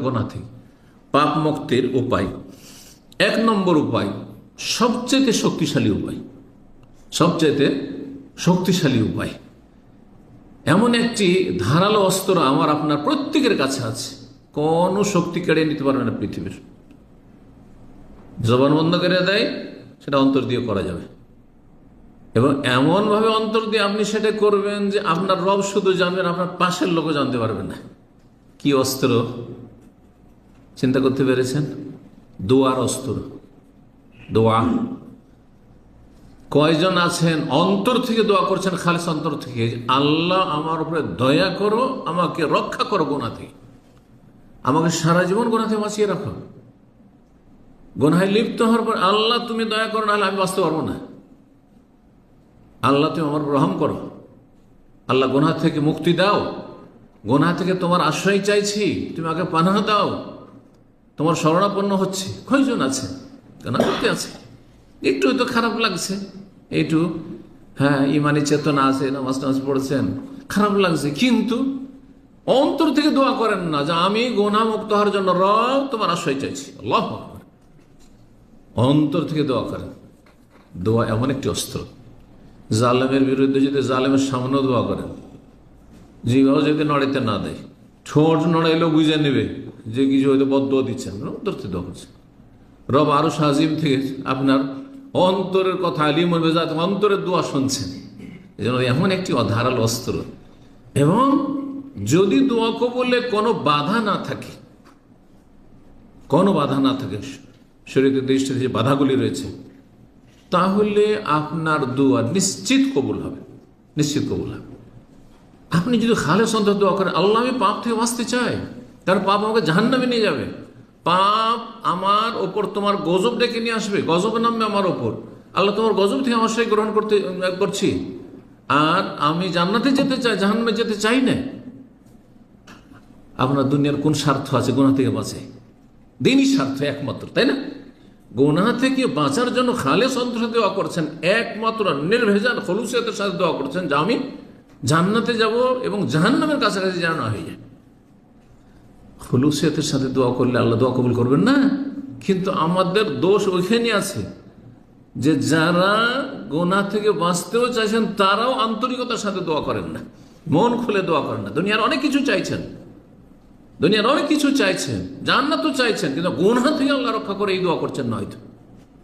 গোনা থেকে, পাপ মুক্তির উপায় 1 নম্বর উপায়, সবচেয়ে শক্তিশালী উপায়, সবচেয়ে শক্তিশালী উপায়, এমন একটি ধারালো অস্ত্র আমার আপনার প্রত্যেকের কাছে আছে, কোনো শক্তি কেড়ে নিতে পারবে না পৃথিবীর। জবান বন্ধ করে দেয়, সেটা অন্তর দিয়ে করা যাবে, এবং এমনভাবে অন্তর দিয়ে আপনি সেটা করবেন যে আপনার রব শুধু জানবেন, আপনার পাশের লোকও জানতে পারবে না। কি অস্ত্র চিন্তা করতে পেরেছেন? দোয়ার অস্ত্র, দোয়া। কয়জন আছেন অন্তর থেকে দোয়া করছেন, খালিস অন্তর থেকে, আল্লাহ আমার উপরে দয়া করো, আমাকে রক্ষা করো গুনাহ থেকে, আমাকে সারা জীবন গুনাহ থেকে বাঁচিয়ে রাখো। গুনাহে লিপ্ত হওয়ার পর আল্লাহ তুমি দয়া করো, নাহলে আমি বাঁচতে পারবো না, আল্লাহ তুমি আমার রহম করো, আল্লাহ গুনাহ থেকে মুক্তি দাও, গুনাহ থেকে তোমার আশ্রয় চাইছি, তুমি আমাকে পানাহ দাও, তোমার শরণাপন্ন হচ্ছে। কয়জন আছে গুনাহ করতে আছে, একটু হয়তো খারাপ লাগছে, একটু হ্যাঁ ইমানি চেতনা আছে, নামাজ টামাজ পড়ছেন, খারাপ লাগছে, কিন্তু অন্তর থেকে দোয়া করেন না যে আমি গুনাহ মুক্ত হওয়ার জন্য রব তোমার আশ্রয় চাইছি। আল্লাহু আকবার। অন্তর থেকে দোয়া করেন। দোয়া এমন একটি অস্ত্র, জালেমের বিরুদ্ধে যদি জালেমের সামনেও দোয়া করেন, জিভাও যদি নড়াইতে না দেয়, ঠোঁট নড়াইলেও বুঝে নেবে যে কিছু হয়তো বদদোয়া দিচ্ছেন, অন্তর থেকে দোয়া করছেন। রব আরো আজিম থেকে আপনার অন্তরের কথা, আলিমুল বেজাত, অন্তরের দোয়া শুনছেন। এই জন্য এমন একটি ধারালো অস্ত্র, এবং যদি দোয়া কবুলে কোনো বাধা না থাকে, কোনো বাধা না থাকে, শরীয়তের দৃষ্টিতে যে বাধাগুলি রয়েছে, তাহলে আপনার দোয়া নিশ্চিত কবুল হবে, নিশ্চিত কবুল হবে। আপনি যদি খালেস অন্তর দোয়া করেন, আল্লাহ আমি পাপ থেকে বাঁচতে চাই, কারণ পাপ আমাকে জাহান্নামে নিয়ে যাবে, পাপ আমার ওপর তোমার গজব ডেকে নিয়ে আসবে, গজব নামবে আমার ওপর, আল্লাহ তোমার গজব থেকে আশ্রয় গ্রহণ করছি, আর আমি জান্নাতে যেতে চাই, জাহান্নামে যেতে চাই না। আপনার দুনিয়ার কোন স্বার্থ আছে গুনাহ থেকে বাঁচে? দিনই স্বার্থ একমাত্র, তাই না? গুনাহ থেকে বাঁচার জন্য খালেস অন্তরে দোয়া করছেন, একমাত্র নির্ভেজাল খলুসিয়তের সাথে দোয়া করছেন যে আমি জান্নাতে যাব এবং জাহান্নামের কাছাকাছি যেন না হয়ে যায়। খলুসিয়তের সাথে দোয়া করলে আল্লাহ দোয়া কবুল করবেন না? কিন্তু আমাদের দোষ ওইখানে আছে যে যারা গুনাহ থেকে বাঁচতেও চাইছেন, তারাও আন্তরিকতার সাথে দোয়া করেন না, মন খুলে দোয়া করেন না। দুনিয়ার অনেক কিছু চাইছেন, দুনিয়ার অনেক কিছু চাইছেন, জান্নাত তো চাইছেন, কিন্তু গুনাহ থেকে আল্লাহ রক্ষা করে এই দোয়া করছেন না, হয়তো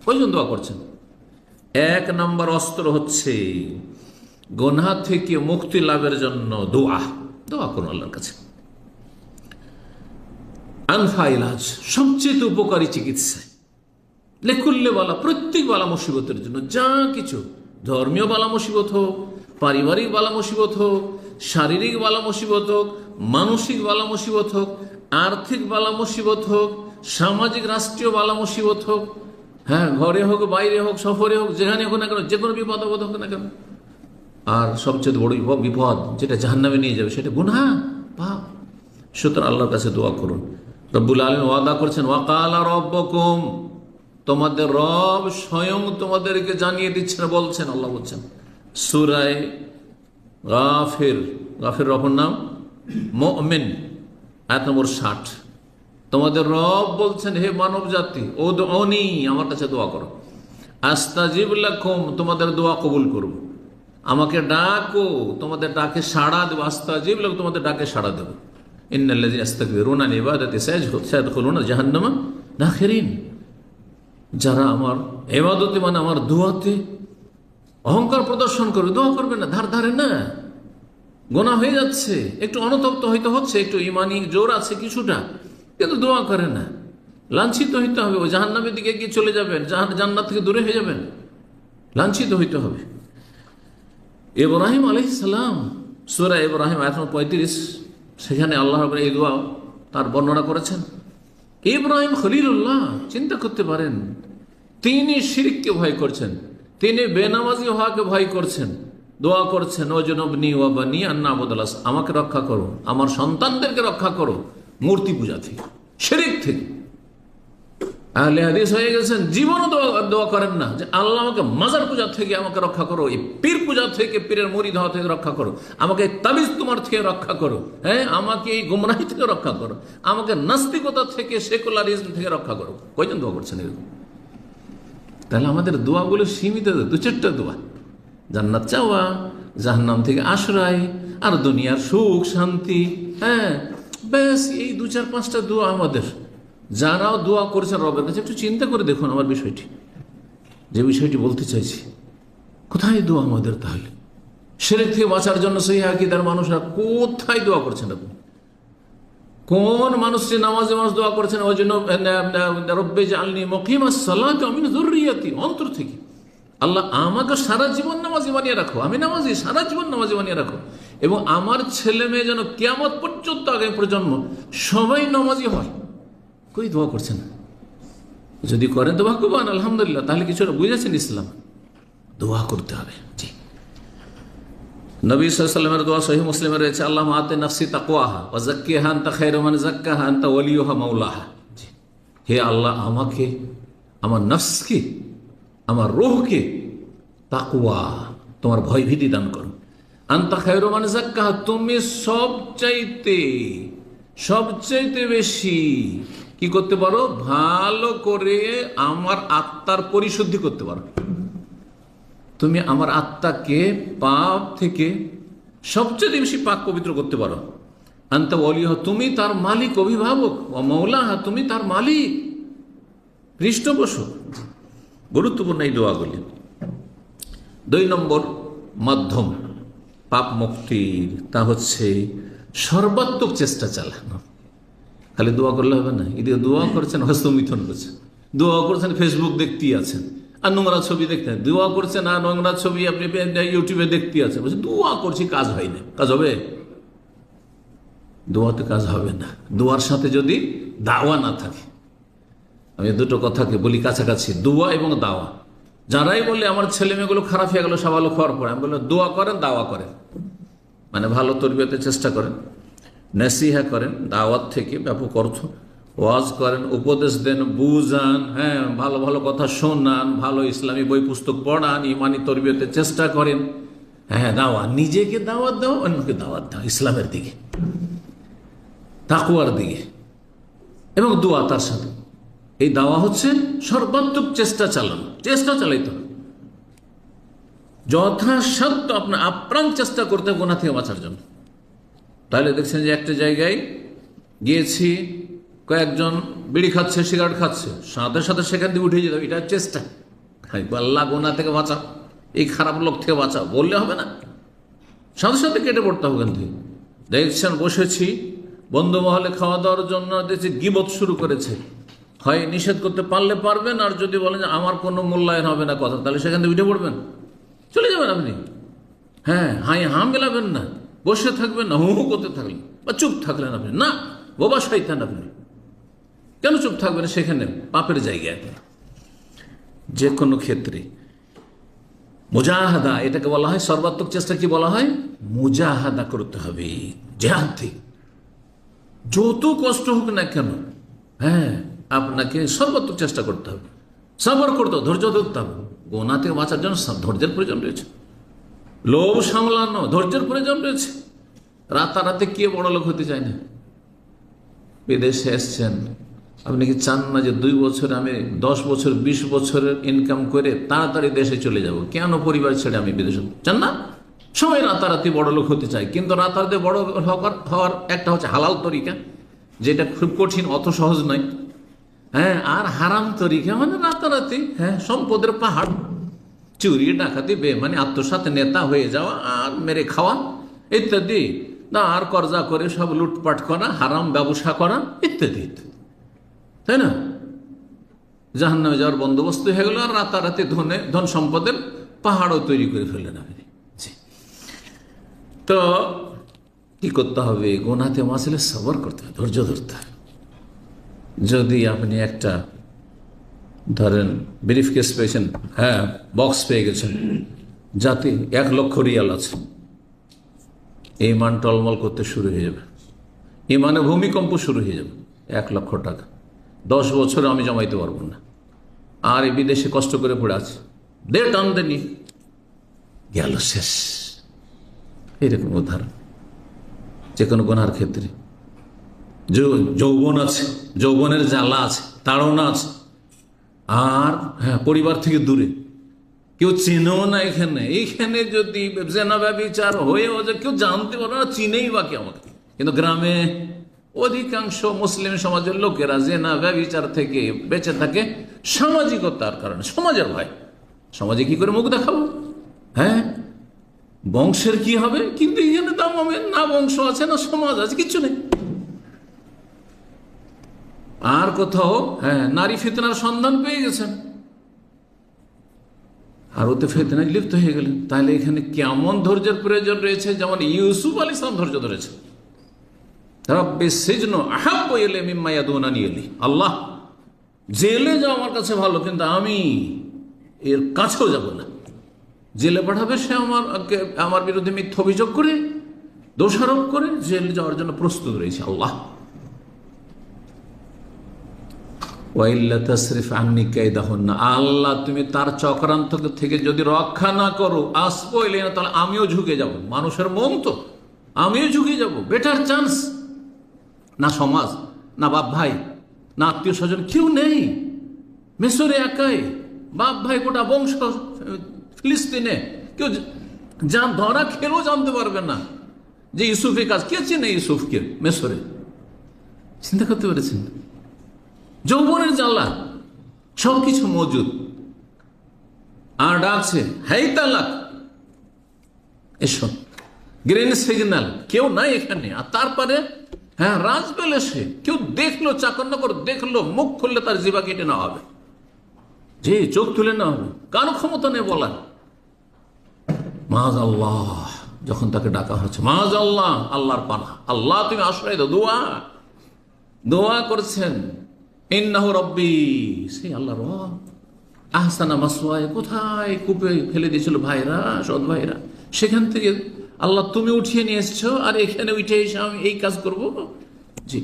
কয়জন দোয়া করছেন। 1 নম্বর অস্ত্র হচ্ছে গুনাহ থেকে মুক্তি লাভের জন্য দোয়া। দোয়া করুন আল্লাহর কাছে। আনফা ইলাজ, সবচেয়ে উপকারী চিকিৎসা, লেকুল্লে বালা, প্রত্যেক বালা মুসিবতের জন্য, যা কিছু, ধর্মীয় বালা মুসিবত হোক, পারিবারিক বালা মুসিবত হোক, শারীরিক বালা মুসিবত হোক, মানসিক বালা মুসিবত হোক, আর্থিক বালা মুসিবত হোক, সামাজিক রাষ্ট্রীয় বালা মুসিবত হোক, হ্যাঁ ঘরে হোক, বাইরে হোক, সফরে হোক, যেখানে হোক না কেন, যে কোনো বিপদ আপদ হোক না কেন, আর সবচেয়ে বড় বিপদ যেটা জাহান্নামে নিয়ে যাবে, সেটা গুনাহ, পাপ। সুতরাং আল্লাহর কাছে দোয়া করুন। রব্বুল আলামিন ওয়াদা করছেন, ওয়াকালা রব্বুকুম, তোমাদের রব স্বয়ং তোমাদেরকে জানিয়ে দিচ্ছেন, বলছেন, আল্লাহ বলছেন সূরা গাফির, গাফির রবের নাম মুমিন, আয়াত নম্বর 60। তোমাদের রব বলছেন, হে মানব জাতি, উদউনি, আমার কাছে দোয়া করো, আস্তাজিব লাকুম, তোমাদের দোয়া কবুল করব, আমাকে ডাকো, তোমাদের ডাকে সাড়া দেবো, আস্তাজিব লাকুম, তোমাদের ডাকে সাড়া দেবো, ইন্নাল্লাযীনা ইস্তাকবিরুনা আন ইবাদাতি সায়াদখুলুনা জাহান্নামা দাখিরিন। যারা আমার ইবাদতে মানে আমার দোয়াতে অহংকার প্রদর্শন করবে, দোয়া করবে না, ধার ধারে না, গোনা হয়ে যাচ্ছে, একটু অনুতপ্ত হইতে হচ্ছে, একটু ইমানি জোর আছে কিছুটা, কিন্তু দোয়া করে না, লাঞ্ছিত হইতে হবে, ওই জাহান্নামের দিকে গিয়ে চলে যাবেন, জান্নাত থেকে দূরে হয়ে যাবেন, লাঞ্ছিত হইতে হবে। ইব্রাহিম আলাইহিস সালাম, সূরা ইব্রাহিম আয়াত 35, সেখানে আল্লাহ রাব্বুল এই দোয়া তার বর্ণনা করেছেন। ইব্রাহিম খলিলুল্লাহ, চিন্তা করতে পারেন, তিনি শিরককে ভয় করছেন, তিনি বেনামাজি হওয়াকে ভয় করছেন, দোয়া করছেন, ওয়াজনুবনি ওয়া বানি আন না'বুদাল আসনাম, আমাকে রক্ষা করো, আমার সন্তানদেরকে রক্ষা করো মূর্তি পূজা থেকে, শিরক থেকে। আহলে হাদিস হয়ে গেছেন, জীবনও দোয়া করেন না যে আল্লাহ আমাকে মাজার পূজা থেকে আমাকে রক্ষা করো, এই পীর পূজা থেকে, পীরের মুরিদ হওয়া থেকে রক্ষা করো, আমাকে তাবিজ তোমার থেকে রক্ষা করো, হ্যাঁ আমাকে এই গুমরাহি থেকে রক্ষা করো, আমাকে নাস্তিকতা থেকে, সেকুলারিজম থেকে রক্ষা করো। কয়জন দোয়া করছেন এরকম? তাহলে আমাদের দোয়াগুলো সীমিত, দু চারটা দোয়া, জান্নাত চাওয়া, জাহান্নাম থেকে আশ্রয়, আর দুনিয়ার সুখ শান্তি, হ্যাঁ ব্যাস এই দু চার পাঁচটা দোয়া আমাদের। যারাও দোয়া করেছেন রবের কাছে একটু চিন্তা করে দেখুন আমার বিষয়টি, যে বিষয়টি বলতে চাইছি, কোথায় দোয়া আমাদের? তাহলে শিরক থেকে বাঁচার জন্য সহিহ আকীদার মানুষরা কোথায় দোয়া করছেন? আপনি কোন মানুষটি নামাজে মানুষ দোয়া করেছেন ওই জন্য রব্বে জাআলনি মুকিমাস সালাতি ওয়া মিন যুররিয়াতি, অন্তর থেকে আল্লাহ আমাকে সারা জীবন নামাজি বানিয়ে রাখো, আমি নামাজি, সারা জীবন নামাজি বানিয়ে রাখো, এবং আমার ছেলে মেয়ে যেন কিয়ামত পর্যন্ত আগামী প্রজন্ম সবাই নামাজি হয়। কই দোয়া করছেন? যদি করেন তো ভাগ্যবান, আলহামদুলিল্লাহ, তাহলে কিছু বুঝেছেন ইসলাম। দোয়া করতে হবে। জি, নবী সাল্লাল্লাহু আলাইহি ওয়াসাল্লামের দোয়া সহিহ মুসলিমে রয়েছে, আল্লাহুম্মা আতি নাফসি তাকওয়াহা ওয়া যাক্কিহা আনতা খায়রু মান যাক্কাহা আনতা ওয়ালিয়ুহা মাওলাহা। জি, হে আল্লাহ, আমাকে, আমার নফসকে, আমার রূহকে তাকওয়া, তোমার ভয়ভীতি দান করো। আনতা খায়রু মান যাক্কাহা, তুমি সবচাইতে বেশি কি করতে পারো? ভালো করে আমার আত্মার পরিশুদ্ধি করতে পারো। তুমি আমার আত্মাকে পাপ থেকে সবচেয়ে বেশি পাক পবিত্র করতে পারো। আনতা ওয়ালিয়ুহা, তুমি তার মালিক, অভিভাবক, ও মাওলাহা, তুমি তার মালিক, পৃষ্ঠপোষক। গুরুত্বপূর্ণ এই দোয়াগুলি। 2 নম্বর মাধ্যম পাপ মুক্তির, তা হচ্ছে সর্বাত্মক চেষ্টা চালানো। খালি দোয়া করলে হবে না। এদিকে দোয়া করছেন, হস্তমিথন করছেন, দোয়া করছেন, ফেসবুক দেখতেই আছেন, আর নোংরা ছবি দেখতেন, দোয়া করছেন আর নোংরা ছবি আপনি ইউটিউবে দেখতেই আছেন, বলছেন দোয়া করছি, কাজ হয় না। কাজ হবে? দোয়াতে কাজ হবে না, দোয়ার সাথে যদি দাওয়া না থাকে। আমি দুটো কথাকে বলি কাছাকাছি, দোয়া এবং দাওয়া। যারাই বললে আমার ছেলে মেয়েগুলো খারাপ হয়ে গেল সাবালক হওয়ার পরে, আমি বললাম দোয়া করেন, দাওয়া করেন, মানে ভালো তরবিয়তের চেষ্টা করেন, নসিহা করেন, দাওয়াত থেকে ব্যাপক অর্থ, ওয়াজ করেন, উপদেশ দেন, বুঝান, হ্যাঁ ভালো ভালো কথা শোনান, ভালো ইসলামী বই পুস্তক পড়ান, ইমানি তরবিয়তের চেষ্টা করেন, হ্যাঁ দাওয়া, নিজেকে দাওয়াত দাও, অন্যকে দাওয়াত দাও ইসলামের দিকে, তাকওয়ার দিকে, এবং দোয়া তার সাথে। এই দাওয়া হচ্ছে সর্বাত্মক চেষ্টা চালানো, চেষ্টা চালাইতে হবে যথাসাধ্য, আপনার আপ্রাণ চেষ্টা করতে হবে গুনাহ থেকে বাঁচার জন্য। তাহলে দেখছেন যে একটা জায়গায় গিয়েছি, কয়েকজন বিড়ি খাচ্ছে, সিগারেট খাচ্ছে, সাথে সাথে সেখান থেকে উঠে যেতে হবে, এটা চেষ্টা। আল্লাহ গুনাহ থেকে বাঁচাও, এই খারাপ লোক থেকে বাঁচাও বললে হবে না, সাথে সাথে কেটে পড়তে হবে। কিন্তু দেখছেন বসেছি বন্ধু মহলে খাওয়া দাওয়ার জন্য, দেখছি গীবত শুরু করেছে, হয় নিষেধ করতে পারলে পারবেন, আর যদি বলেন যে আমার কোনো মূল্যায়ন হবে না কথা, তাহলে সেখান থেকে উঠে পড়বেন, চলে যাবেন আপনি। হ্যাঁ, হাই হাম মেলাবেন না, বসে থাকবেন না, হু হু করতে থাকলেন, বা চুপ থাকলেন আপনি, না বোবা শয়তান আপনি, কেন চুপ থাকবেন? সেখানে পাপের জায়গায়। যে কোনো ক্ষেত্রে মুজাহাদা, এটাকে বলা হয় সর্বাত্মক চেষ্টা। কি বলা হয়? মুজাহাদা করতে হবে, জেহাদ থেকে, যত কষ্ট হোক না কেন, হ্যাঁ আপনাকে সর্বাত্মক চেষ্টা করতে হবে, সবর করতে হবে, ধৈর্য ধরতে হবে। গুনাহ থেকে বাঁচার জন্য ধৈর্যের প্রয়োজন রয়েছে, লোভ সামলানো ধৈর্যের প্রয়োজন রয়েছে। রাতারাতি কে বড় লোক হতে চায় না? বিদেশে এসছেন, আপনি কি চান না যে 2 বছরে আমি 10 বছর 20 বছরের ইনকাম করে তাড়াতাড়ি দেশে চলে যাব? কেন পরিবার ছেড়ে আমি বিদেশে? চান না? সবাই রাতারাতি বড় লোক হতে চায়, কিন্তু রাতারাতি বড় হওয়ার একটা হচ্ছে হালাল তরিকা, যেটা খুব কঠিন, অত সহজ নয়। হ্যাঁ, আর হারাম তরিকা মানে রাতারাতি, হ্যাঁ সম্পদের পাহাড়, চুরি ডাকাতি, বেমানি, আত্মসাৎ, নেতা হয়ে যাওয়া আর মেরে খাওয়া ইত্যাদি, না আর কর্জা করে সব লুটপাট করা, হারাম ব্যবসা করা ইত্যাদি ইত্যাদি, তাই না? জাহান্নামে যাওয়ার বন্দোবস্ত হয়ে গেল, আর রাতারাতি ধন সম্পদের পাহাড়ও তৈরি করে ফেললেন আপনি। তো কি করতে হবে? গুনাহতে বাঁচলে সবর করতে হবে, ধৈর্য ধরতে হবে। যদি আপনি একটা ধরেন ব্রিফকেস পেয়েছেন, হ্যাঁ বক্স পেয়ে গেছেন, যাতে 1 লক্ষ রিয়াল আছে, ইমান টলমল করতে শুরু হয়ে যাবে, ইমানে ভূমিকম্প শুরু হয়ে যাবে। 1 লক্ষ টাকা 10 বছরে আমি জমাইতে পারবো না, আর এই বিদেশে কষ্ট করে পড়ে আছে, দে টান দেনি, গেল শেষ। এরকম উদাহরণ যে কোনো গুনার ক্ষেত্রে। যৌবন আছে, যৌবনের জ্বালা আছে, তাড়না আছে, আর হ্যাঁ পরিবার থেকে দূরে, কেউ চেনেও না। এইখানে যদি জেনা ব্যভিচার হয়েও যে কেউ জানতে পারবে না, চিনেই বা কে আমাকে। কিন্তু গ্রামে অধিকাংশ মুসলিম সমাজের লোকেরা জেনা ব্যভিচার থেকে বেঁচে থাকে সামাজিকতার কারণে, সমাজের ভয়। সমাজে কি করে মুখ দেখাবো? হ্যাঁ, বংশের কি হবে? কিন্তু এখানে দাম হবে না, বংশ আছে না সমাজ আছে, কিচ্ছু নেই। আর কোথাও হ্যাঁ নারী ফিতনার সন্ধান পেয়ে গেছেন, আর ওতে ফিতনায় লিপ্ত হয়ে গেলেন। তাহলে এখানে কেমন ধৈর্যের প্রয়োজন রয়েছে? যেমন ইউসুফ আলাইহিস সালাম ধৈর্য ধরেছে। আল্লাহ, জেলে যাও আমার কাছে ভালো, কিন্তু আমি এর কাছেও যাব না। জেলে পাঠাবে সে আমার বিরুদ্ধে মিথ্যা অভিযোগ করে, দোষারোপ করে, জেলে যাওয়ার জন্য প্রস্তুত রয়েছে। আল্লাহ, আল্লাহ তুমি তার চক্রান্ত থেকে যদি রক্ষা না করো, আসবো এলে না, তাহলে আমিও ঝুঁকে যাব। মানুষের মন তো, আমিও ঝুঁকে যাব। বেটার চান্স না সমাজ, না বাপ ভাই, না আত্মীয় স্বজন, কেউ নেই। মিশরে একাই, বাপ ভাই গোটা বংশ ফিলিস্তিনে, কেউ ধরা খেলেও জানতে পারবে না যে ইউসুফের কাজ। কে চেনে ইউসুফকে মিশরে? চিন্তা করতে পেরেছেন? যৌবনের জ্বালা, সবকিছু মজুদ, আর ডাকছে হেই তালাক, এসো, গ্রিন সিগন্যাল, কেউ নাই এখানে। আর তারপরে হ্যাঁ রাজ পেলে সে, কেউ দেখলো, চাকরনগর দেখলো, মুখ খুললে তার জিবা কেটে নেওয়া হবে, যে চোখ তুলে নেওয়া হবে, কারো ক্ষমতা নেই বলার। মাআযাল্লাহ, যখন তাকে ডাকা হচ্ছে, মাআযাল্লাহ, আল্লাহর পানাহ, আল্লাহ তুমি আশ্রয় দাও। দোয়া করছেন, ইন্নাহু রব্বি, সেই আল্লাহ রব, আহসানা মাসওয়ায়, কোথায় কূপে ফেলে দিয়েছিল ভাইরা, সৎ ভাইরা, সেখান থেকে আল্লাহ তুমি উঠিয়ে নিয়ে এসছো, আর এখানে উঠে এসে আমি এই কাজ করব? জি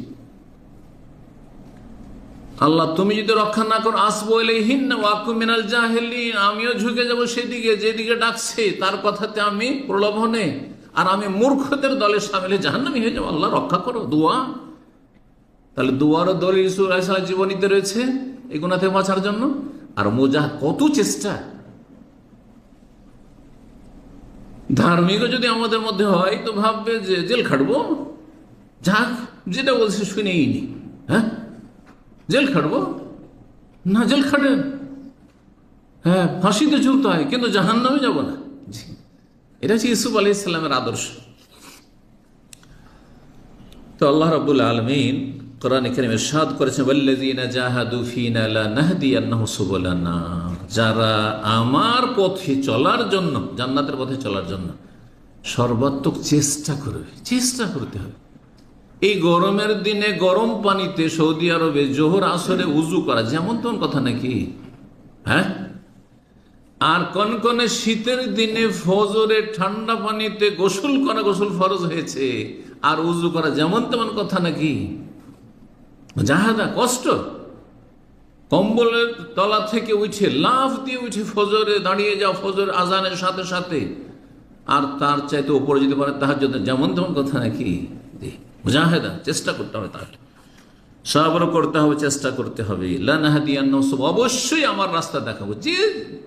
আল্লাহ, তুমি যদি রক্ষা না করো, আসবো ইলাইহিন্না ওয়া আকুম মিনাল জাহিলিন, আমিও ঝুঁকে যাব সেদিকে, যেদিকে ডাকছে তার কথাতে আমি প্রলোভনে, আর আমি মূর্খদের দলে সামিলে জাহান্নামী হয়ে যাবো। আল্লাহ রক্ষা করো। দোয়া, তাহলে দোয়ারও দলিল ইউসুফ আলাইহিস সালামের জীবনীতে রয়েছে এই গুনাহ থেকে বাঁচার জন্য। আর মুজাহিদ কত চেষ্টা। ধার্মিকও যদি আমাদের মধ্যে হয় তো ভাববে যে জেল খাটবো, যাক যেটা বলছে শুনেই নি, হ্যাঁ জেল খাটবো না, জেল খাটেন, হ্যাঁ ফাঁসিতে ঝুলতে হয়, কিন্তু জাহান্নামে যাব না। এটা হচ্ছে ইউসুফ আলাইহিস সালামের আদর্শ। তো আল্লাহ রাব্বুল আলামিন কোরআনে কারীমে ইরশাদ করেছেন, ওয়াল্লাযীনা জাহাদু ফীনা লানাহদিয়ান্নাহুম সুবুলানা, যারা আমার পথে চলার জন্য, জান্নাতের পথে চলার জন্য সর্বাত্মক চেষ্টা করবে, চেষ্টা করতে হবে। এই গরমের দিনে গরম পানিতে সৌদি আরবে জোহর আসরে উজু করা যেমন তেমন কথা নাকি? হ্যাঁ, আর কনকনে শীতের দিনে ফজরে ঠান্ডা পানিতে গোসল করা, গোসল ফরজ হয়েছে, আর উজু করা যেমন তেমন কথা নাকি? জাহাদা, কষ্ট। কম্বলের তলা থেকে উঠে লাফ দিয়ে উঠে ফজরে দাঁড়িয়ে যাও, ফজর আজানের সাথে সাথে, আর তার চাইতে উপরে যেতে পারে তাহাজ্জুদ, যেমন তেমন কথা নাকি? মুজাহিদা, চেষ্টা করতে হবে, তাহলে সবর করতে হবে, চেষ্টা করতে হবে। লানাহদিয়ান্নাহুম, অবশ্যই আমার রাস্তা দেখাবো, যে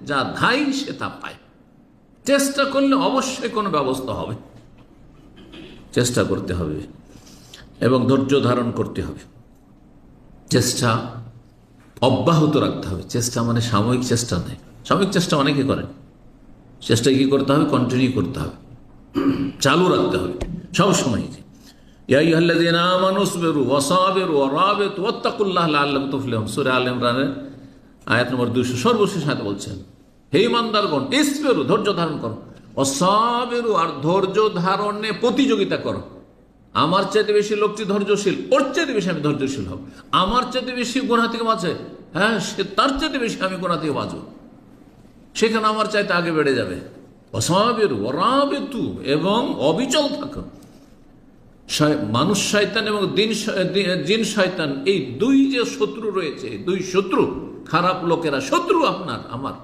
যা ধাই সে তা পায়। চেষ্টা করলে অবশ্যই কোনো ব্যবস্থা হবে, চেষ্টা করতে হবে এবং ধৈর্য ধারণ করতে হবে, চেষ্টা অব্যাহত রাখতে হবে। চেষ্টা মানে সাময়িক চেষ্টা নেই, সাময়িক চেষ্টা অনেকে করেন। চেষ্টা কি করতে হবে? কন্টিনিউ করতে হবে, চালু রাখতে হবে সব সময়। ইয়া আইয়ুহাল্লাযীনা আমানু ইসবিরু ওয়াসাবিরু ওয়ারাবিতু ওয়াত্তাকুল্লাহ লাআল্লাকুম তুফলিহুন, সূরা আলে ইমরানের আয়াত নম্বর 200 সর্বশেষ আয়াতে বলছেন, হে ঈমানদারগণ, ইসবিরু, ধৈর্য ধারণ করো, ওয়াসাবিরু, আর ধৈর্য ধারণে প্রতিযোগিতা করো। আমার চাইতে বেশি লোকটি ধৈর্যশীল, ওর চাইতে বেশি আমি ধৈর্যশীল হব। আমার চাইতে বেশি গুনাহ থেকে বাঁচে, হ্যাঁ সে তার চাইতে বেশি আমি গুনাহ থেকে বাঁচব, সেখানে আমার চাইতে আগে বেড়ে যাবে। ওয়াসাবিরু ওয়ারাবিতু, এবং অবিচল থাকো, মানুষ শয়তান এবং জিন শয়তান, এই দুই যে শত্রু রয়েছে, দুই শত্রু, খারাপ লোকেরা শত্রু আপনার আমার,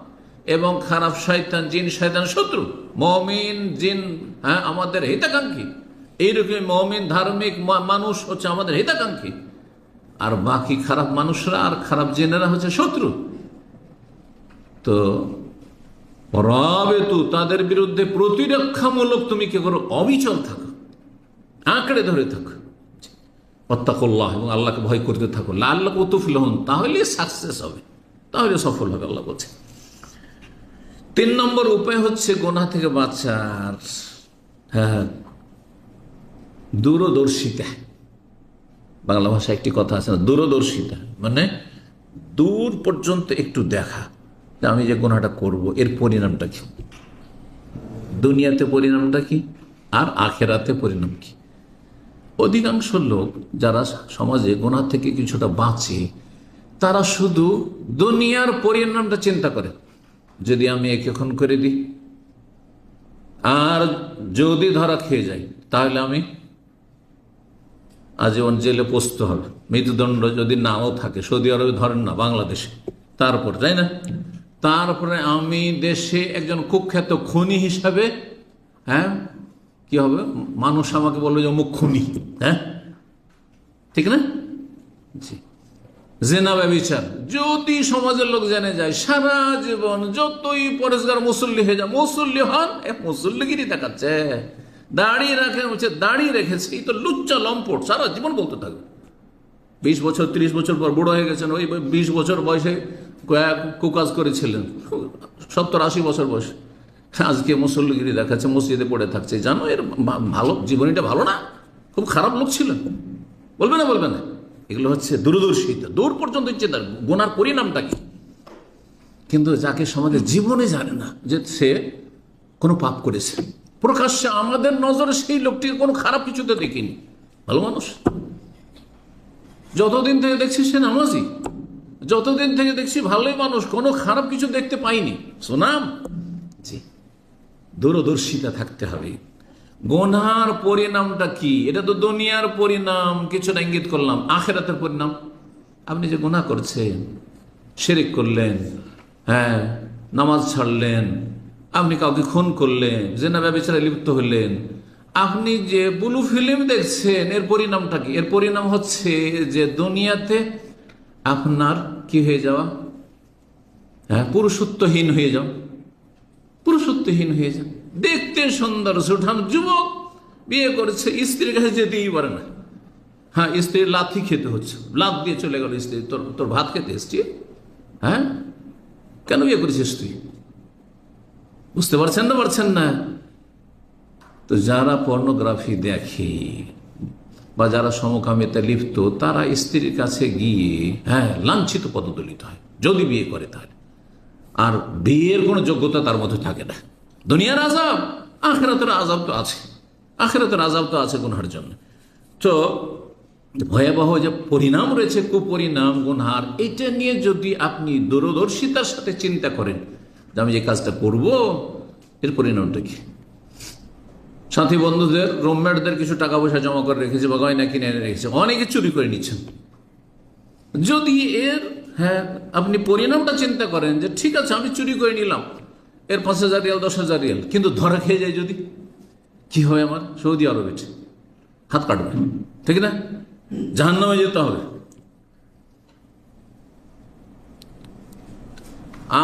এবং খারাপ শয়তান জিন শয়তান শত্রু। মুমিন জিন আমাদের হিতাকাঙ্ক্ষী, এইরকম মুমিন ধার্মিক মানুষ হচ্ছে আমাদের হিতাকাঙ্ক্ষী, আর বাকি খারাপ মানুষরা আর খারাপ জিনেরা হচ্ছে শত্রু। তো পরাবেতু, তাদের বিরুদ্ধে প্রতিরক্ষামূলক তুমি কি করো, অবিচল থাকো, আঁকড়ে ধরে থাকো। ওয়াত্তাকুল্লাহ, এবং আল্লাহকে ভয় করতে থাকো। লাআল্লাকুম তুফলিহুন, তাহলে সাকসেস হবে, তাহলে সফল হবে আল্লাহ বলছে। 3 নম্বর উপায় হচ্ছে গুনাহ থেকে বাঁচার দূরদর্শিতা। বাংলা ভাষায় একটি কথা আছে না, দূরদর্শিতা, মানে দূর পর্যন্ত একটু দেখা যে আমি যে গুনাহটা করব এর পরিণামটা কি, দুনিয়াতে পরিণামটা কি, আর আখেরাতে পরিণাম কি। অধিকাংশ লোক যারা সমাজে গুনাহ থেকে কিছুটা বাঁচে, তারা শুধু দুনিয়ার পরিণামটা চিন্তা করে, যদি আমি একে খুন করে দিই আর যদি ধরা খেয়ে যাই তাহলে আমি আজীবন জেলে পচতে হবে, মৃত্যুদণ্ড যদি নাও থাকে, সৌদি আরবে ধরেন না, বাংলাদেশে, তারপর তাই না, তারপরে আমি দেশে একজন কুখ্যাত খুনি হিসাবে, কি হবে, মানুষ আমাকে বলবে যে অমুক খুনি, ঠিক না, জি। জিনা ব্যভিচার যদি সমাজের লোক জেনে যায়, সারা জীবন যতই পরেশগার মুসল্লি হয়ে যায়, মুসল্লি হন, মুসল্লিগিরি দেখাচ্ছে, দাড়ি রাখে, দাড়ি রেখেছে, এই তো লুচ্চা লম্পট, সারা জীবন বলতে থাকবে। 20 বছর 30 বছর পর বুড়ো হয়ে গেছেন, ওই 20 বছর বয়সে কুকাজ করেছিলেন, 70-80 বছর বয়সে আজকে মুসল্লিগিরি দেখাচ্ছে, মসজিদে পড়ে থাকছে। জানো এর ভালো জীবনীটা ভালো না, খুব খারাপ লোক ছিলেন, বলবে না, বলবে না। এগুলো হচ্ছে দূরদর্শিতা, দূর পর্যন্ত ইচ্ছে তার গুনার পরিণামটা কি। কিন্তু যাকে সমাজের জীবনে জানে না যে সে কোনো পাপ করেছে, প্রকাশ্যে আমাদের নজরে সেই লোকটিকে কোনো খারাপ কিছুতে দেখিনি, ভালো মানুষ, যতদিন থেকে দেখছি সে নামাজি, যতদিন থেকে দেখছি ভালোই মানুষ, কোনো খারাপ কিছু দেখতে পাইনি, শোনাম। জি, দূরদর্শিতা থাকতে হবে। গুনার পরিণামটা কি, এটা তো দুনিয়ার পরিণাম, কিছুটা ইঙ্গিত করলাম। আখেরাতের পরিণাম, আপনি যে গুনাহ করছেন, শিরক করলেন, নামাজ ছাড়লেন, আপনি কাউকে খুন করলেন, জিনা ব্যভিচারে লিপ্ত হলেন, আপনি যে ব্লু ফিল্ম দেখছেন, এর পরিণামটা কি? এর পরিণাম হচ্ছে যে দুনিয়াতে আপনার কি হয়ে যাওয়া, পুরুষত্বহীন হয়ে যাও, পুরুষত্বহীন হয়ে যাও। দেখতে সুন্দর সুঠাম যুবক, বিয়ে করেছে, স্ত্রীর কাছে যেতেই পারে না, স্ত্রীর লাথি খেতে হচ্ছে, লাথ দিয়ে চলে গেল স্ত্রী, তোর ভাত খেতে এসছি, কেন বিয়ে করেছিস তুই? বুঝতে পারছেন না, পারছেন না? তো যারা পর্নোগ্রাফি দেখে বা যারা সমকামিতা লিপ্ত, তারা স্ত্রীর কাছে গিয়ে লাঞ্ছিত পদদলিত হয়, যদি বিয়ে করে তাহলে। আর বিয়ের কোনো যোগ্যতা তার মধ্যে থাকে না। দুনিয়ার আযাব, আখিরাতের আযাব তো আছে, আখিরাতের আযাব তো আছে গুনহার জন্য। তো ভয়াবহ যে পরিণাম রয়েছে, কুপরিণাম গুনহার, এটা নিয়ে যদি আপনি দূরদর্শিতার সাথে চিন্তা করেন যে আমি যে কাজটা করব এর পরিণামটা কি। সাথী বন্ধুদের, রুমমেটদের কিছু টাকা পয়সা জমা করে রেখেছে বা গয়না কিনে এনে রেখেছে, অনেকে চুরি করে নিচ্ছেন। যদি এর আপনি পরিণামটা চিন্তা করেন যে ঠিক আছে আমি চুরি করে নিলাম, এর 5,000 রিয়াল 10,000 রিয়াল, কিন্তু ধরা খেয়ে যায় যদি, কি হয় আমার? সৌদি আরবে হাত কাটবে, ঠিক না, জাহান্নামে যেতে হবে।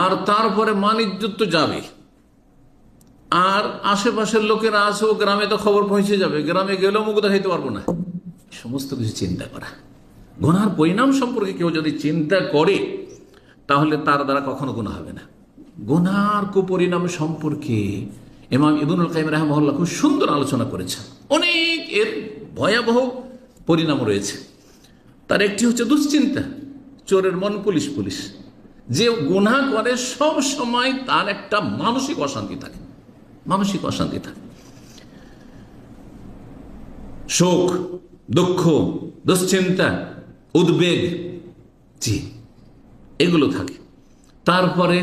আর তারপরে মান ইজ্জত তো যাবে, আর আশেপাশের লোকেরা আছে, ও গ্রামে তো খবর পৌঁছে যাবে, গ্রামে গেলেও মুখ দেখাইতে পারবো না। সমস্ত কিছু চিন্তা করা, গুনার পরিণাম সম্পর্কে কেউ যদি চিন্তা করে তাহলে তার দ্বারা কখনো গুনাহ হবে না। গুনার কুপরিণাম সম্পর্কে ইমাম ইবনুল কাইয়িম রাহিমাহুল্লাহ খুব সুন্দর আলোচনা করেছেন। অনেক এর ভয়াবহ পরিণাম রয়েছে। তার একটি হচ্ছে দুশ্চিন্তা, চোরের মন পুলিশ পুলিশ, যে গুনাহ করে সব সময় তার একটা মানসিক অশান্তি থাকে, মানসিক অশান্তি থাকে, শোক, দুঃখ, দুশ্চিন্তা, উদ্বেগ, জি, এগুলো থাকে। তারপরে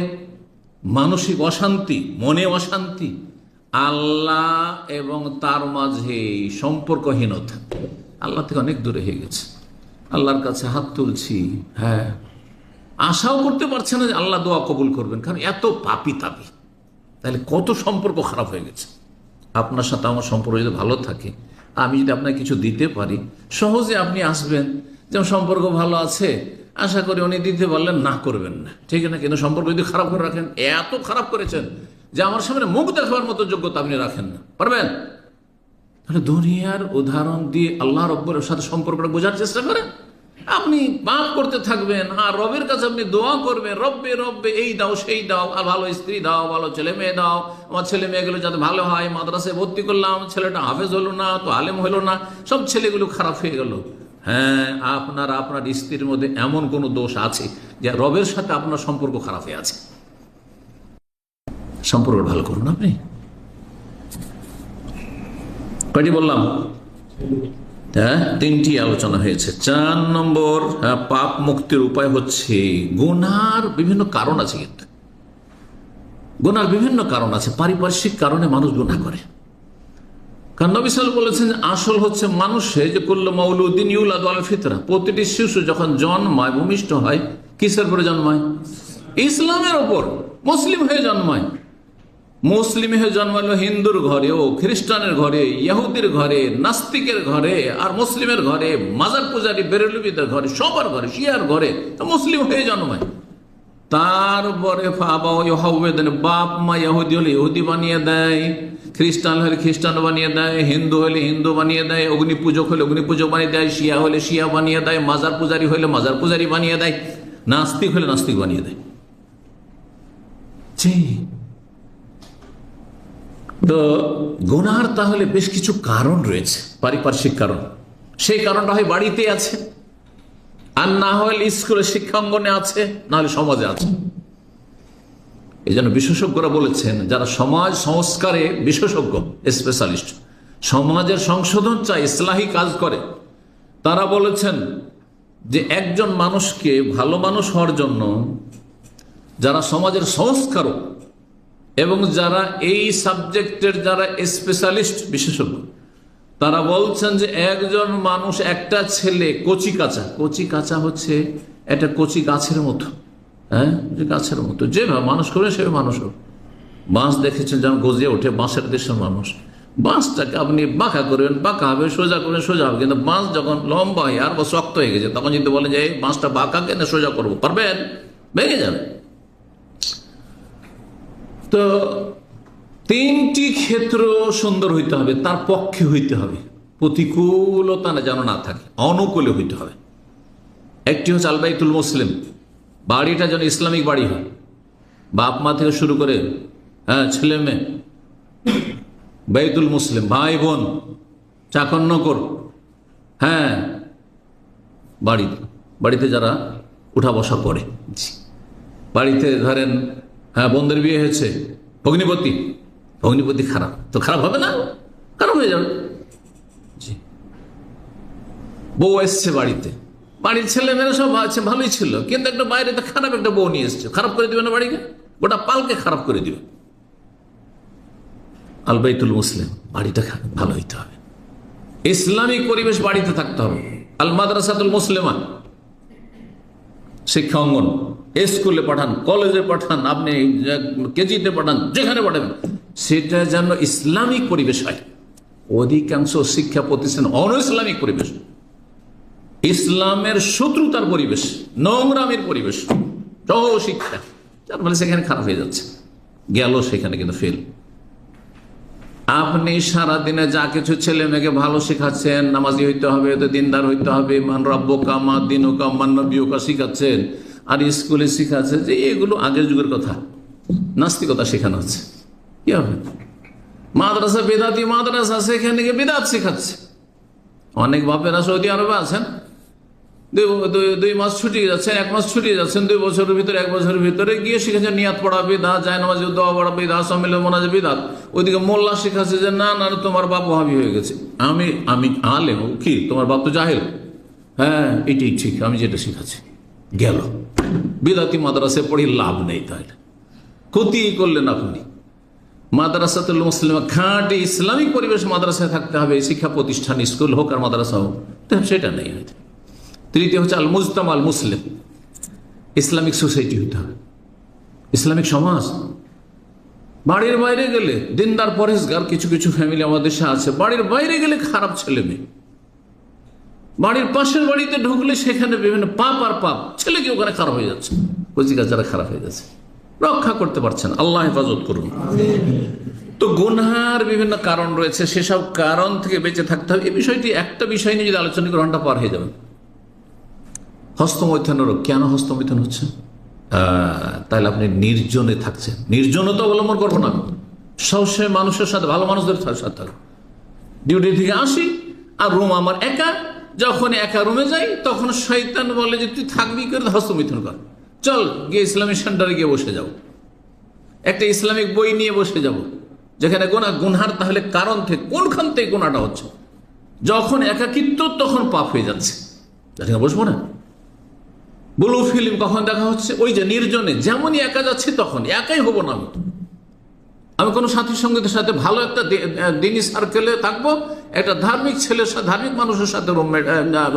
মানসিক অশান্তি, মনে অশান্তি, আল্লাহ এবং তার মাঝে সম্পর্কহীনতা, আল্লাহ থেকে অনেক দূরে হয়ে গেছে। আল্লাহর কাছে হাত তুলছি, হ্যাঁ, আশাও করতে পারছে না যে আল্লাহ দোয়া কবুল করবেন, কারণ এত পাপি তাপি। তাহলে কত সম্পর্ক খারাপ হয়ে গেছে। আপনার সাথে আমার সম্পর্ক যদি ভালো থাকে, আমি যদি আপনাকে কিছু দিতে পারি, সহজে আপনি আসবেন, যেমন সম্পর্ক ভালো আছে, আশা করি উনি দিতে পারলেন, না করবেন না, ঠিক না? কিন্তু সম্পর্ক যদি খারাপ করে রাখেন, এত খারাপ করেছেন যে আমার সামনে মুখ দেখাবার মতো যোগ্যতা আপনি রাখেন না, পারবেন? তাহলে দুনিয়ার উদাহরণ দিয়ে আল্লাহ রব্বুর সাথে সম্পর্কটা বোঝার চেষ্টা করেন। আপনি পাপ করতে থাকবেন আর রবের কাছে আপনি দোয়া করবেন, রব্বে রব্বে এই দাও সেই দাও, আর ভালো স্ত্রী দাও, ভালো ছেলে মেয়ে দাও, আমার ছেলে মেয়েগুলো যাতে ভালো হয়, মাদ্রাসায় ভর্তি করলাম, ছেলেটা হাফেজ হলো না, তো আলেম হলো না, সব ছেলেগুলো খারাপ হয়ে গেল। হ্যাঁ, আপনার স্ত্রীর মধ্যে এমন কোন দোষ আছে যে রবের সাথে আপনার সম্পর্ক খারাপ হয়ে আছে। সম্পর্ক ভালো করুন। আপনি কয়টি বললাম? হ্যাঁ, 3টি আলোচনা হয়েছে। 4 নম্বর, পাপ মুক্তির উপায় হচ্ছে, গুনার বিভিন্ন কারণ আছে। কিন্তু গুনার বিভিন্ন কারণ আছে, পারিপার্শ্বিক কারণে মানুষ গুনাহ করে। কারণ নবী সাল্লাল্লাহু আলাইহি ওয়াসাল্লাম বলেছেন, আসল হচ্ছে মানুষে যে কুল্লু মাউলুদিন ইউলাদু আলা ফিতরা, প্রতিটি শিশু যখন জন্মায়, ভূমিষ্ঠ হয়, কিসের উপরে জন্মায়? ইসলামের ওপর, মুসলিম হয়ে জন্মায়। মুসলিম হয়ে জন্মালো হিন্দুর ঘরে, ও খ্রিস্টানের ঘরে, ইহুদির ঘরে, নাস্তিকের ঘরে, আর মুসলিমের ঘরে, মাজার পূজারী বেরেলবিদের ঘরে, সবার ঘরে, শিয়ার ঘরে, তো মুসলিম হয়ে জন্মায়। তারপরে বাপ মা ইহুদি হলে ইহুদি বানিয়ে দেয়, খ্রিস্টান হলে খ্রিস্টান বানিয়ে দেয়, হিন্দু হলে হিন্দু বানিয়ে দেয়, অগ্নি পূজক হলে অগ্নি পূজক বানিয়ে দেয়, শিয়া হলে শিয়া বানিয়ে দেয়, মাজার পূজারী হলে মাজার পূজারী বানিয়ে দেয়, নাস্তিক হলে নাস্তিক বানিয়ে দেয়। তো গুনার তাহলে বেশ কিছু কারণ রয়েছে, পারিপার্শ্বিক কারণ। সেই কারণটা হয় বাড়িতে আছে, আর না হলে স্কুলের শিক্ষাঙ্গনে আছে, না হলে সমাজে আছে। এই জন্য বিশেষজ্ঞরা বলেছেন, যারা সমাজ সংস্কারে বিশেষজ্ঞ, স্পেশালিস্ট, সমাজের সংশোধন চায়, ইসলাহি কাজ করে, তারা বলেছেন যে একজন মানুষকে ভালো মানুষ হওয়ার জন্য যারা সমাজের সংস্কারক এবং যারা এই সাবজেক্টের যারা স্পেশালিস্ট, বিশেষজ্ঞ, তারা বলছেন যে একজন মানুষ, একটা ছেলে কচি কাঁচা, কচি কাঁচা হচ্ছে একটা কচি গাছের মতো, হ্যাঁ, যে গাছের মতো যেভাবে মানুষ করে সেভাবে মানুষ হোক। বাঁশ দেখেছেন যখন গজিয়ে ওঠে, বাঁশের দেশের মানুষ, বাঁশটাকে আপনি বাঁকা করবেন, বাঁকা হবে, সোজা করবেন, সোজা হবে। কিন্তু বাঁশ যখন লম্বা হয় আর শক্ত হয়ে গেছে, তখন যদি বলেন যে এই বাঁশটা বাঁকা কেন সোজা করবো, পারবেন? ভেঙে যাবে। তো 3টি ক্ষেত্র সুন্দর হইতে হবে, তার পক্ষে হইতে হবে, প্রতিকূলতা যেন না থাকে, অনুকূলে হইতে হবে। একটি হচ্ছে আল বাইতুল মুসলিম, বাড়িটা যেন ইসলামিক বাড়ি হয়, বাপ মা থেকে শুরু করে, হ্যাঁ, ছেলে মেয়ে, বাইতুল মুসলিম, ভাই বোন, চাকর নকর, হ্যাঁ, বাড়িতে যারা উঠা বসা করে, বাড়িতে ধরেন, হ্যাঁ, বোনদের বিয়ে হয়েছে, অগ্নিপতি খারাপ, তো খারাপ হবে না? খারাপ হয়ে যাবে। বউ এসছে বাড়িতে, বাড়ির ছেলে মেয়েরা সব আছে, ভালোই ছিল, কিন্তু একটা বাইরে খারাপ একটা বউ নিয়ে এসছে, খারাপ করে দিবে না বাড়িকে? গোটা পালকে খারাপ করে দিবে। আল বাইতুল মুসলিম, বাড়িটা ভালো হইতে হবে, ইসলামিক পরিবেশ বাড়িতে থাকতে হবে। আল মাদ্রাসাতুল মুসলিমা, শিক্ষা অঙ্গন, স্কুলে পাঠান, কলেজে পাঠান, আপনি কেজিতে পাঠান, যেখানে পাঠাবেন, সেটা যেন ইসলামিক পরিবেশ হয়। অধিকাংশ শিক্ষা প্রতিষ্ঠান অন ইসলামিক পরিবেশ, ইসলামের শত্রুতার পরিবেশ, নোংরামের পরিবেশ, শিক্ষা, যার ফলে সেখানে খারাপ হয়ে যাচ্ছে, গেল সেখানে কিন্তু ফেল। আপনি সারাদিনে যা কিছু ছেলে মেয়েকে ভালো শেখাচ্ছেন, নামাজি হইতে হবে, দিনদার হইতে হবে, মান রব্বুকা মা দিনুকা মান নবিয়ুকা শিখাচ্ছেন, আর স্কুলে শিখাচ্ছে যে এগুলো আগের যুগের কথা, নাস্তিকতা শেখানো হচ্ছে, কি হবে? মাদ্রাসা বেদাতি মাদ্রাসা, সেখানে গিয়ে বেদাত শেখাচ্ছে। অনেক বাপেরা সৌদি আরবে আছেন, 2 মাস ছুটি যাচ্ছেন, 1 মাস ছুটি যাচ্ছেন, 2 বছরের ভিতরে, 1 বছরের ভিতরে গিয়ে শিখেছেন নিয়াত পড়া বিদআত, যায় নামাজ দোয়া পড়া বিদআত, সম্মিলন মোনাজাত বিদআত। ওইদিকে মোল্লা শিখাচ্ছে যে না না, তোমার বাপ ওয়াহাবি হয়ে গেছে। আমি আলেম, কি তোমার বাপ তো জাহেল? হ্যাঁ, এটাই ঠিক, আমি যেটা শিখাচ্ছি। গেল বিদাতি মাদ্রাসায় পড়ি, লাভ নেই, তাহলে ক্ষতি করলেন আপনি। মাদ্রাসাতুল মুসলিমা, খাঁটি ইসলামিক পরিবেশ মাদ্রাসায় থাকতে হবে, শিক্ষা প্রতিষ্ঠান স্কুল হোক আর মাদ্রাসা হোক, সেটা নেই। তৃতীয় হচ্ছে আল মুজতামা আল মুসলিম, ইসলামিক সোসাইটি হতে হবে, ইসলামিক সমাজ। বাড়ির বাইরে গেলে দিনদার পরেশগার কিছু কিছু ফ্যামিলি আমাদের দেশে আছে, বাড়ির বাইরে গেলে খারাপ ছেলে মেয়ে, বাড়ির পাশের বাড়িতে ঢুকলে সেখানে বিভিন্ন পাপ আর পাপ, ছেলে কি ওখানে খারাপ হয়ে যাচ্ছে, কচিকাচারা খারাপ হয়ে যাচ্ছে, রক্ষা করতে পারছেন, আল্লাহ হেফাজত করুন। তো গুনহার বিভিন্ন কারণ রয়েছে, সেসব কারণ থেকে বেঁচে থাকতে হবে। এই বিষয়টি একটা বিষয় নিয়ে যদি আলোচনা করে ঘন্টা পার হয়ে যাবে। হস্তমৈথুনের রোগ, কেন হস্তমৈথুন হচ্ছে? তাহলে আপনি নির্জনে থাকছেন, নির্জনতা অবলম্বন করবো না, সবসময় মানুষের সাথে, ভালো মানুষদের সাথে থাকবো। ডিউটি থেকে আসি আর রুম আমার একা, যখন একা রুমে যাই তখন শয়তান বলে যে তুই থাকবি করে হস্তমৈথুন কর, চল গিয়ে ইসলামিক সেন্টারে গিয়ে বসে যাও, একটা ইসলামিক বই নিয়ে বসে যাব, যেখানে গুনহার তাহলে কারণ থেকে কোনখান থেকে গুনাহটা হচ্ছে, যখন একাকিত্ব তখন পাপ হয়ে যাচ্ছে, বসবো না। ব্লু ফিল্ম কখন দেখা হচ্ছে? ওই যে নির্জনে, যেমনই একা যাচ্ছি তখন একাই হবো না, আমি কোনো সাথী সঙ্গীদের সাথে ভালো একটা দিনী সার্কেলে থাকবো, একটা ধার্মিক ছেলের সাথে, ধার্মিক মানুষের সাথে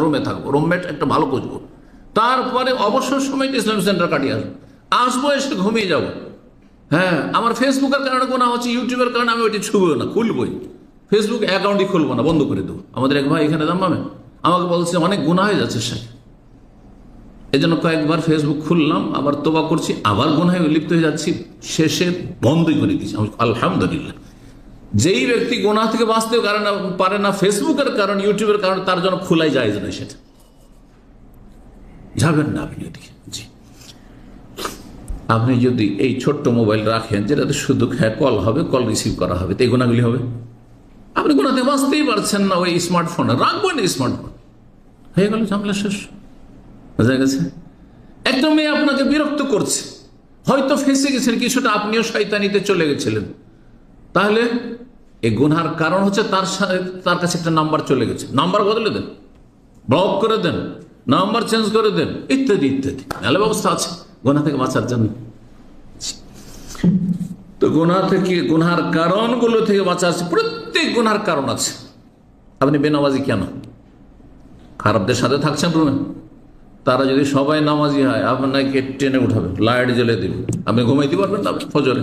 রুমে থাকবো, রুমমেট একটা ভালো খুঁজবো, তারপরে অবসর সময়টা ইসলামিক সেন্টার কাটিয়ে আসবো, এসে ঘুমিয়ে যাবো। হ্যাঁ, আমার ফেসবুকের কারণে গুনাহ হচ্ছে, ইউটিউবের কারণে আমি ওইটি ছুঁবো না, খুলবোই, ফেসবুক অ্যাকাউন্টই খুলবো না, বন্ধ করে দেবো। আমাদের এক ভাই এখানে দাম্মামে আমাকে বলছে অনেক গুনাহ হয়ে যাচ্ছে সে, এই জন্য কয়েকবার ফেসবুক খুললাম, আবার তোবা করছি, আবার গুনাহে লিপ্ত হয়ে যাচ্ছি, শেষে বন্ধই করে দিচ্ছি। আলহামদুলিল্লাহ, যেই ব্যক্তি গুনাহ থেকে বাঁচতে পারে না ফেসবুকের কারণ, ইউটিউবের কারণ, তার জন্য খোলাই যায় না, সেটা যাবেন না আপনি ওদিকে। জি, আপনি যদি এই ছোট্ট মোবাইল রাখেন যেটাতে শুধু কল হবে, কল রিসিভ করা হবে, তো এই গুনাহগুলি হবে। আপনি গুনাহ থেকে বাঁচতেই পারছেন না, ওই স্মার্টফোনে রাখবেন, স্মার্টফোন হয়ে গেল, ঝামেলা শেষ, বোঝা গেছে। একটা মেয়ে আপনাকে বিরক্ত করছে, হয়তো ফেঁসে গেছেন কিছুটা, আপনিও শয়তানিতে চলে গেছিলেন, তাহলে এই গুনহার কারণ হচ্ছে তার কাছে একটা নাম্বার চলে গেছে, নাম্বার বদলে দেন, ব্লক করে দেন, নাম্বার চেঞ্জ করে দেন, ইত্যাদি ইত্যাদি নানা ব্যবস্থা আছে গুনাহ থেকে বাঁচার জন্য। তো গুনাহ থেকে, গুনহার কারণগুলো থেকে বাঁচা আছে, প্রত্যেক গুনহার কারণ আছে। আপনি বেনামাজি কেন? খারাপদের সাথে থাকছেন রুমে, তারা যদি সবাই নামাজি হয় আপনাকে টেনে উঠাবে, লাইট জ্বেলে দেবে, আপনি ঘুমাইতে পারবেন না ফজরে,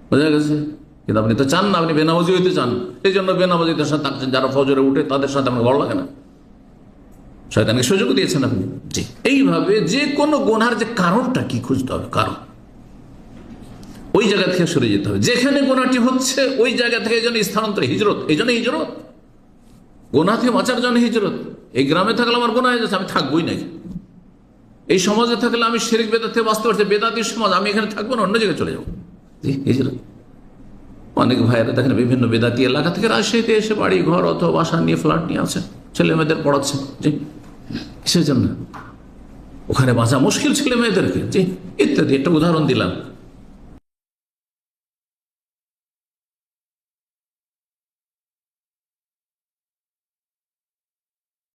বোঝা গেছে। কিন্তু আপনি তো চান না, আপনি বেনামাজি হইতে চান, এই জন্য বেনামাজিদের সাথে থাকছেন, যারা ফজরে উঠে তাদের সাথে আপনার ভালো লাগে না, শয়তানকে সুযোগ দিয়েছেন আপনি। জি, এইভাবে যে কোনো গুনার যে কারণটা কি খুঁজতে হবে, কারণ ওই জায়গা থেকে সরে যেতে হবে, যেখানে গুনাহটি হচ্ছে ওই জায়গা থেকে এই জন্য স্থানান্তর, হিজরত, এই জন্য হিজরত, গুনাহ থেকে বাঁচার জন্য হিজরত। এই গ্রামে থাকলে আমার গুনাহ হয়ে যাচ্ছে, আমি থাকবোই নাকি, এই সমাজে থাকলে আমি শিরক বেদাত থেকে বাঁচতে পারছি, বেদাতির সমাজ, আমি এখানে থাকবো না, অন্য জায়গায় চলে যাবো। জি, হিজরত। অনেক ভাইয়েরা দেখেন বিভিন্ন বেদাতি এলাকা থেকে রাজশাহীতে এসে বাড়ি ঘর অথবা বাসা নিয়ে, ফ্ল্যাট নিয়ে আছে, ছেলে মেয়েদের পড়াচ্ছে। জি, কিসের জন্য? ওখানে বাঁচা মুশকিল ছেলে মেয়েদেরকে, জি, ইত্যাদি। একটা উদাহরণ দিলাম।